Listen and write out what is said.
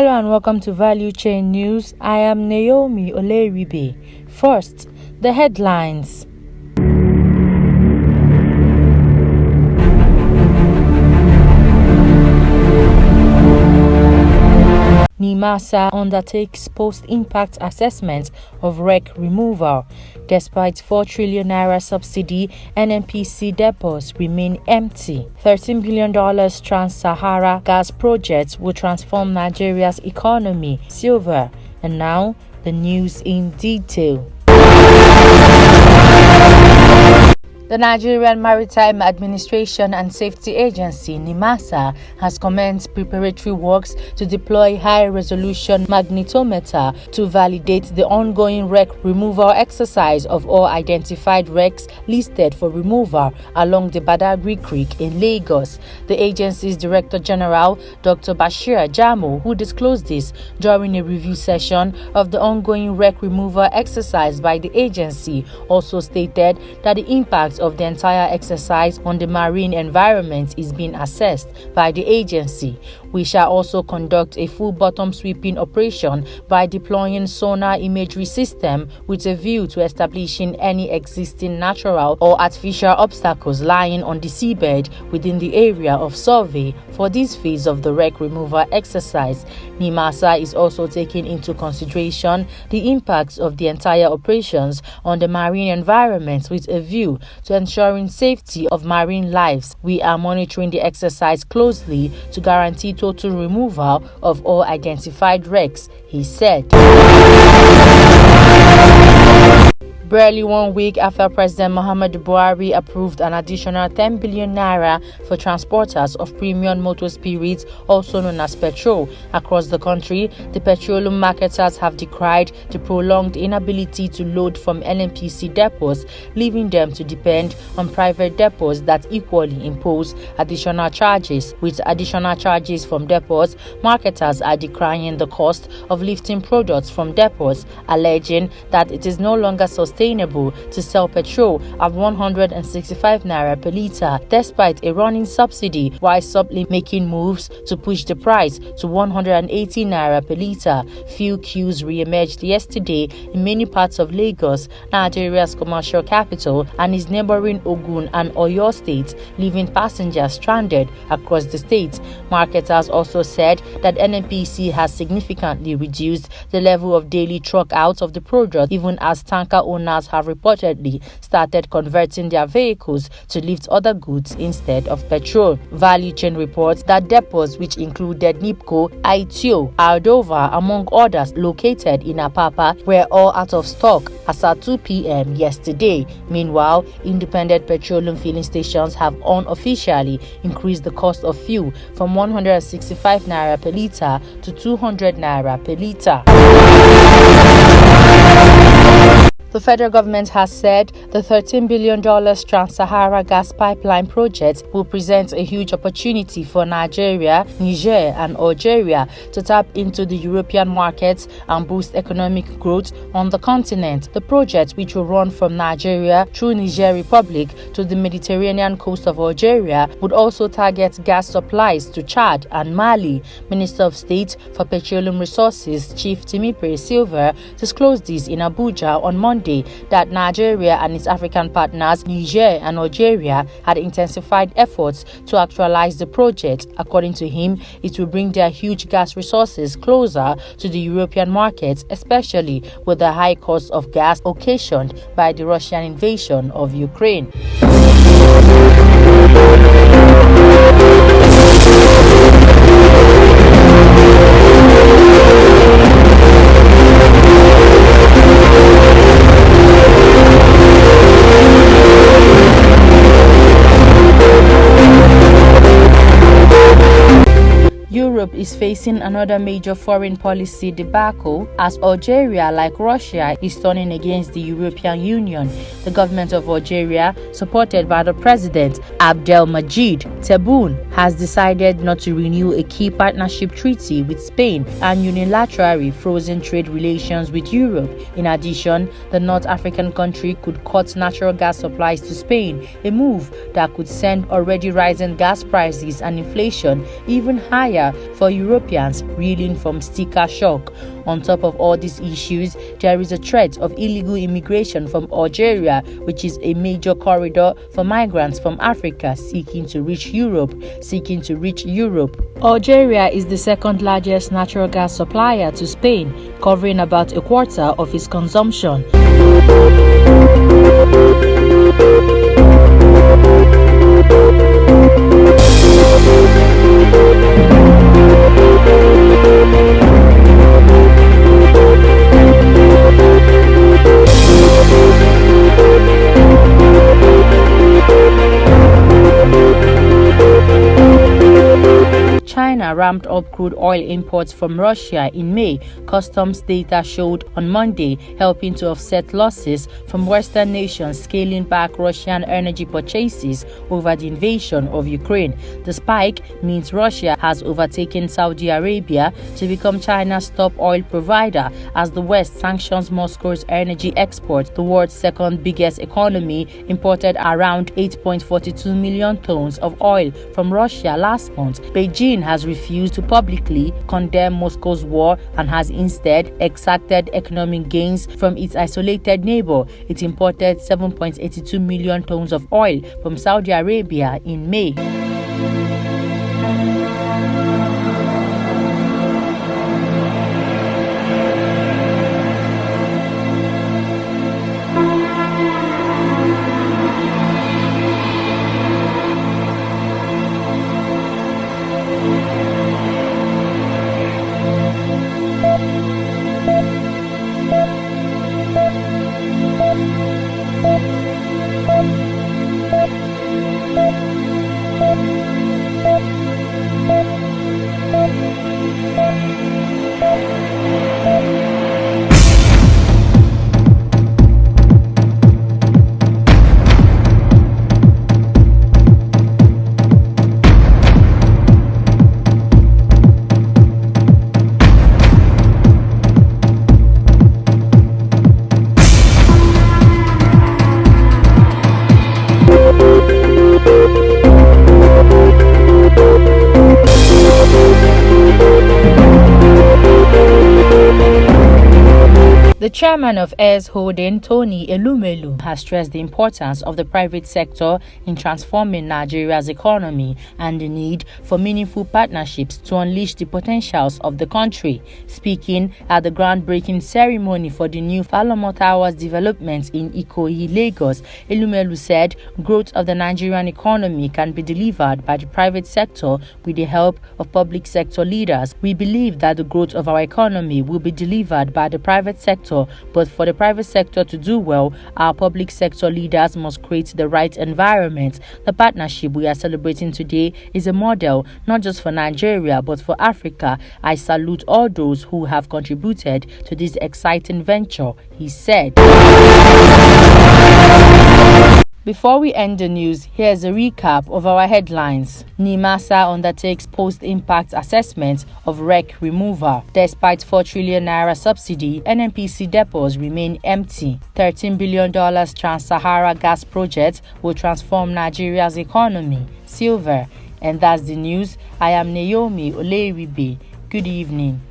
Hello and welcome to Valuechain News. I am Naomi Oleribe. First, the headlines. NIMASA undertakes post-impact assessment of wreck removal. Despite 4 trillion naira subsidy, NNPC depots remain empty. $13 billion Trans-Sahara gas project will transform Nigeria's economy. Silver. And now, the news in detail. The Nigerian Maritime Administration and Safety Agency, NIMASA, has commenced preparatory works to deploy high-resolution magnetometer to validate the ongoing wreck removal exercise of all identified wrecks listed for removal along the Badagry Creek in Lagos. The agency's Director General, Dr. Bashir Jamo, who disclosed this during a review session of the ongoing wreck removal exercise by the agency, also stated that the impact of the entire exercise on the marine environment is being assessed by the agency. We shall also conduct a full bottom sweeping operation by deploying sonar imagery system with a view to establishing any existing natural or artificial obstacles lying on the seabed within the area of survey for this phase of the wreck removal exercise. NIMASA is also taking into consideration the impacts of the entire operations on the marine environment with a view to ensuring safety of marine lives. We are monitoring the exercise closely to guarantee total removal of all identified wrecks, he said. Barely 1 week after President Muhammadu Buhari approved an additional 10 billion naira for transporters of premium motor spirits, also known as petrol, across the country, the petroleum marketers have decried the prolonged inability to load from NNPC depots, leaving them to depend on private depots that equally impose additional charges. With additional charges from depots, marketers are decrying the cost of lifting products from depots, alleging that it is no longer sustainable to sell petrol at 165 naira per litre despite a running subsidy, while subtly making moves to push the price to 180 naira per litre. Fuel queues re-emerged yesterday in many parts of Lagos, Nigeria's commercial capital, and its neighboring Ogun and Oyo states, leaving passengers stranded across the state. Marketers also said that NNPC has significantly reduced the level of daily truck out of the product, even as tanker owners have reportedly started converting their vehicles to lift other goods instead of petrol. Valuechain reports that depots, which included Nipco, Aitio, Aldova, among others located in Apapa, were all out of stock as at 2 p.m. yesterday. Meanwhile, independent petroleum filling stations have unofficially increased the cost of fuel from 165 naira per litre to 200 naira per litre. The federal government has said the $13 billion Trans-Sahara gas pipeline project will present a huge opportunity for Nigeria, Niger, and Algeria to tap into the European markets and boost economic growth on the continent. The project, which will run from Nigeria through Niger Republic to the Mediterranean coast of Algeria, would also target gas supplies to Chad and Mali. Minister of State for Petroleum Resources, Chief Timipre Silver, disclosed this in Abuja on Monday that Nigeria and its African partners, Niger and Algeria, had intensified efforts to actualize the project. According to him, it will bring their huge gas resources closer to the European markets, especially with the high cost of gas occasioned by the Russian invasion of Ukraine. Europe is facing another major foreign policy debacle as Algeria, like Russia, is turning against the European Union. The government of Algeria, supported by the president Abdelmajid Tebboune has decided not to renew a key partnership treaty with Spain and unilaterally frozen trade relations with Europe. In addition, the North African country could cut natural gas supplies to Spain, a move that could send already rising gas prices and inflation even higher for Europeans reeling from sticker shock. On top of all these issues, there is a threat of illegal immigration from Algeria, which is a major corridor for migrants from Africa seeking to reach Europe. Algeria is the second largest natural gas supplier to Spain, covering about a quarter of its consumption. China ramped up crude oil imports from Russia in May, customs data showed on Monday, helping to offset losses from Western nations scaling back Russian energy purchases over the invasion of Ukraine. The spike means Russia has overtaken Saudi Arabia to become China's top oil provider as the West sanctions Moscow's energy export. The world's second biggest economy imported around 8.42 million tons of oil from Russia last month. Beijing has refused to publicly condemn Moscow's war and has instead exacted economic gains from its isolated neighbor. It imported 7.82 million tons of oil from Saudi Arabia in May. The chairman of Heirs Holding, Tony Elumelu, has stressed the importance of the private sector in transforming Nigeria's economy and the need for meaningful partnerships to unleash the potentials of the country. Speaking at the groundbreaking ceremony for the new Falamo Towers development in Ikoyi, Lagos, Elumelu said growth of the Nigerian economy can be delivered by the private sector with the help of public sector leaders. We believe that the growth of our economy will be delivered by the private sector, but for the private sector to do well, our public sector leaders must create the right environment. The partnership we are celebrating today is a model not just for Nigeria but for Africa. I salute all those who have contributed to this exciting venture, he said. Before we end the news, here's a recap of our headlines. NIMASA undertakes post-impact assessment of wreck removal. Despite 4 trillion naira subsidy, NNPC depots remain empty. $13 billion Trans-Sahara gas project will transform Nigeria's economy. Silver. And that's the news. I am Naomi Oleribe. Good evening.